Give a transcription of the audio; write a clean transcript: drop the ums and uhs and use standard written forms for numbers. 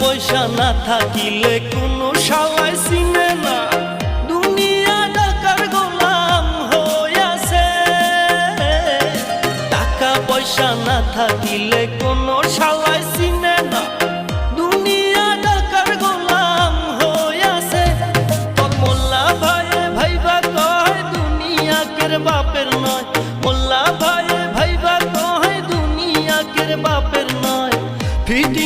পয়সা না থাকিলে কোনো শালাই চিনে না, দুনিয়া টাকার গোলাম হইয়াছে। টাকা পয়সা না থাকিলে কোনো শালাই চিনে না, দুনিয়া টাকার গোলাম হইয়াছে। তোর মোল্লা ভাইয়ে ভাইবা কয় দুনিয়া কের বাপের নয়, মোল্লা ভাইয়ে ভাইবা কয় দুনিয়া কের বাপের নয়। ফিটি